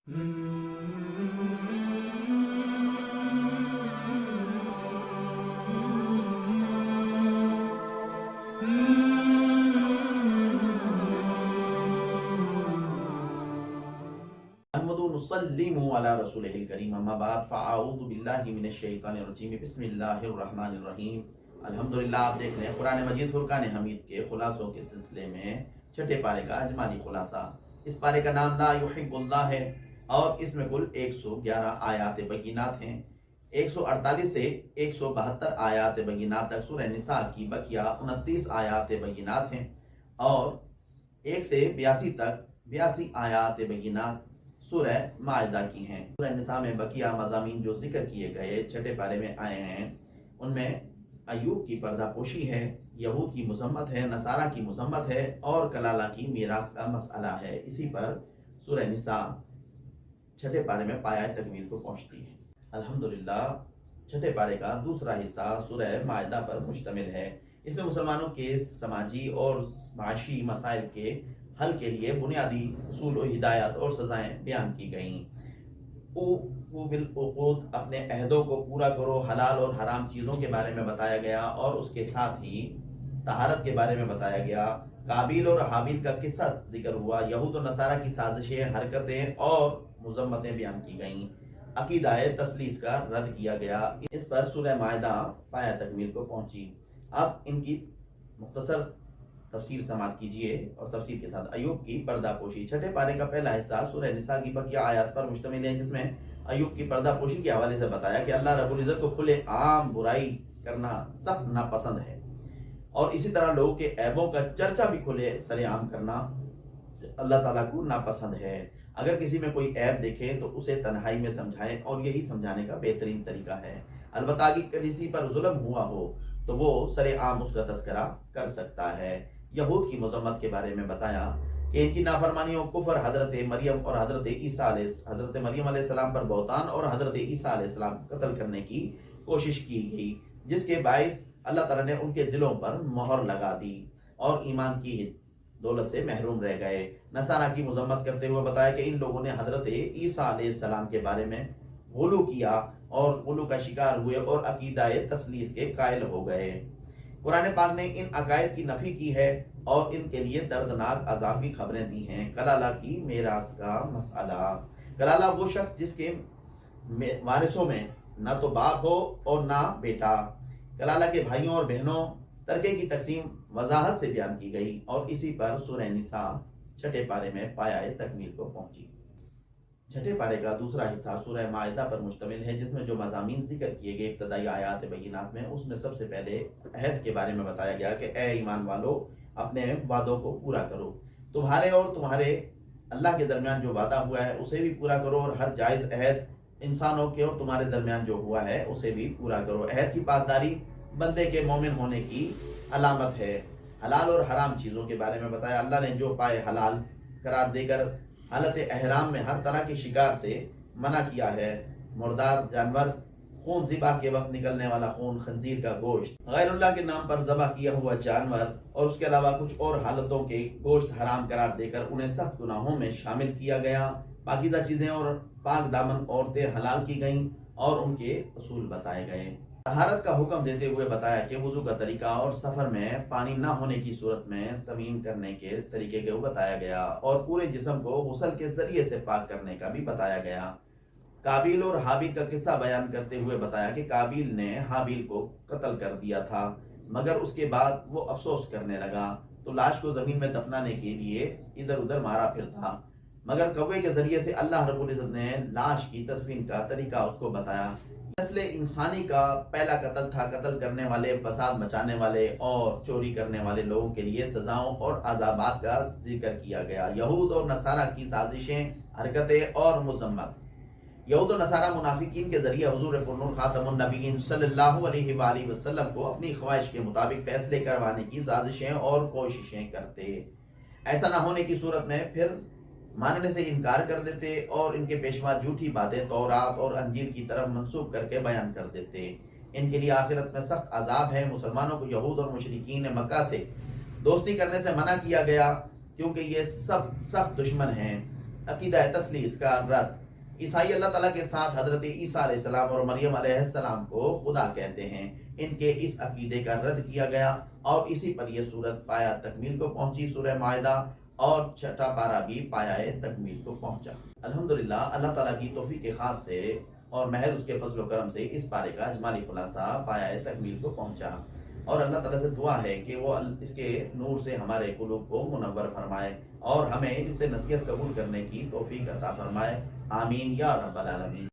नहमदुनुसल्लिमु अला रसूलिहिल करीम अम्मा बाद फ़अऊज़ु बिल्लाहि मिनश शैतानिर रजीम बिस्मिल्लाहिर रहमानिर रहीम। अल्हम्दुलिल्लाह, आप देख रहे हैं कुरान मजीद फुरकान हमीद के खुलासों के सिलसिले में छठे पारे का अजमाली खुलासा। इस पारे का नाम ला युहिब्बुल्लाह है और इसमें कुल 111 आयात बय्यिनात हैं। 148 से 172 आयात बय्यिनात तक सूरह निसा की बकिया 29 आयात बय्यिनात हैं और 1 से 82 तक 82 आयात बय्यिनात सूरह माइदा की हैं। सूरह निसा में बकिया मज़ामीन जो जिक्र किए गए छठे पारे में आए हैं, उनमें अयूब की पर्दापोशी है, यहूद की मज़म्मत है, नसारा की मज़म्मत है और कलाला की मीरास का मसला है। इसी पर सूरह निसा छठे पारे में पाया तकमील को पहुँचती है। अल्हम्दुलिल्लाह, छठे पारे का दूसरा हिस्सा सूरह माइदा पर मुश्तमिल है। इसमें मुसलमानों के समाजी और माशी मसाइल के हल के लिए बुनियादी उसूल और हिदायत और सज़ाएँ बयान की गईं। बिल-उक़ूद, अपने अहदों को पूरा करो। हलाल और हराम चीज़ों के बारे में बताया गया और उसके साथ ही तहारत के बारे में बताया गया। काबिल और हाबिल का किस्सा जिक्र हुआ। यहूद और नसारा की साजिशें, हरकतें और मुज़म्मतें बयान की गईं। अकीदाए तस्लीस का रद्द किया गया। इस पर सूरह माइदा पाया तकमील को पहुंची। अब इनकी मुख्तसर तफसीर समात कीजिए और तफसीर के साथ अयूब की पर्दापोशी। छठे पारे का पहला हिस्सा सूरह निसा की बकिया आयत पर मुश्तमिल है, जिसमें अयूब की पर्दापोशी के हवाले से बताया कि अल्लाह रब्बुल इज़्ज़त को खुले आम बुराई करना सख्त नापसंद है और इसी तरह लोगों के ऐबों का चर्चा भी खुले सरेआम करना अल्लाह ताला को नापसंद है। अगर किसी में कोई ऐब देखें तो उसे तन्हाई में समझाएं और यही समझाने का बेहतरीन तरीका है। अलबत्ता अगर किसी पर जुल्म हुआ हो तो वो सरेआम उसका तज़किरा कर सकता है। यहूद की मज़म्मत के बारे में बताया कि इनकी नाफरमानी और कुफर हज़रत मरियम और हज़रत मरियम अलैहिस्सलाम पर बहतान और हज़रत ईसा अलैहिस्सलाम को कत्ल करने की कोशिश की गई, जिसके बाइस अल्लाह ताला ने उनके दिलों पर मोहर लगा दी और ईमान की दौलत से महरूम रह गए। नसारा की मज़म्मत करते हुए बताया कि इन लोगों ने हज़रत ईसा अलैहिस्सलाम के बारे में गुलू किया और गुलू का शिकार हुए और अकीदाए तस्लीस के कायल हो गए। कुरान पाक ने इन अकायद की नफ़ी की है और इनके लिए दर्दनाक अजाब की खबरें दी हैं। कलाला की मेरास का मसला। कलाला वो शख्स जिसके वारिसों में ना तो बाप हो और ना बेटा। कलाला के भाइयों और बहनों तरके की तकसीम वजाहत से बयान की गई और इसी पर सूरह निसा छठे पारे में पाया तकमील को पहुंची। छठे पारे का दूसरा हिस्सा सूरह माइदा पर मुश्तमिल है, जिसमें जो मज़ामीन जिक्र किए गए इब्तदाई आयात बय्यिनात में, उसमें सबसे पहले अहद के बारे में बताया गया कि ए ईमान वालों, अपने वादों को पूरा करो। तुम्हारे और तुम्हारे अल्लाह के दरमियान जो वादा हुआ है उसे भी पूरा करो और हर जायज़ अहद इंसानों के और तुम्हारे दरमियान जो हुआ है उसे भी पूरा करो। अहद की पासदारी बंदे के मोमिन होने की अलामत है। हलाल और हराम चीज़ों के बारे में बताया। अल्लाह ने जो पाए हलाल करार देकर हालत एहराम में हर तरह के शिकार से मना किया है। मुर्दार जानवर, खून ज़िबा के वक्त निकलने वाला खून, खंजीर का गोश्त, गैरुल्लाह के नाम पर ज़बह किया हुआ जानवर और उसके अलावा कुछ और हालतों के गोश्त हराम करार देकर उन्हें सख्त गुनाहों में शामिल किया गया। पाकीज़ा चीज़ें और पाक दामन औरतें हलाल की गईं और उनके असूल बताए गए। तहारत का हुक्म देते हुए बताया कि वुज़ू का तरीका और सफ़र में पानी ना होने की सूरत में तमीम करने के तरीके को बताया गया और पूरे जिस्म को गुस्ल के ज़रिए से पाक करने का भी बताया गया। काबिल और हाबिल का किस्सा बयान करते हुए बताया कि काबिल ने हाबिल को कत्ल कर दिया था, मगर उसके बाद वो अफसोस करने लगा तो लाश को ज़मीन में दफनाने के लिए इधर उधर मारा फिरता, मगर कौवे के ज़रिए से अल्लाह रब्बुल इज़्ज़त ने लाश की तदफीन का तरीका उसको बताया। नस्ल इंसानी का पहला कत्ल था। कत्ल करने वाले, फसाद मचाने वाले और चोरी करने वाले लोगों के लिए सजाओं और अज़ाबात का जिक्र किया गया। यहूद और नसारा की साजिशें, हरकतें और मुज़म्मत। यहूद और नसारा मुनाफिकीन के ज़रिए हुज़ूर पुरनूर खातमुन नबीयीन सल्लल्लाहु अलैहि वसल्लम को अपनी ख्वाहिश के मुताबिक फ़ैसले करवाने की साजिशें और कोशिशें करते। ऐसा ना होने की सूरत में फिर मानने से इनकार कर देते और इनके पेशवा झूठी बातें तौरात और अंजील की तरफ मंसूब करके बयान कर देते। इनके लिए आखिरत में सख्त अजाब है। मुसलमानों को यहूद और मुशरिकीन मक्का से दोस्ती करने से मना किया गया क्योंकि ये सब सख्त दुश्मन हैं। عقیدہ تثلیث کا رد. عیسائی اللہ تعالیٰ کے ساتھ حضرت عیسیٰ علیہ السلام اور مریم علیہ السلام کو خدا کہتے ہیں. ان کے اس عقیدے کا رد کیا گیا اور اسی پر یہ صورت پایا تکمیل کو پہنچی. سورہ معاہدہ اور چھٹا پارہ بھی پایا تکمیل کو پہنچا. الحمدللہ اللہ تعالیٰ کی توفیق خاص سے اور محض اس کے فضل و کرم سے اس پارے کا اجمالی خلاصہ پایا تکمیل کو پہنچا. اور اللہ تعالیٰ سے دعا ہے کہ وہ اس کے نور سے ہمارے قلوب کو منور فرمائے اور ہمیں اس سے نصیحت قبول کرنے کی توفیق عطا فرمائے. آمین یا رب العالمین.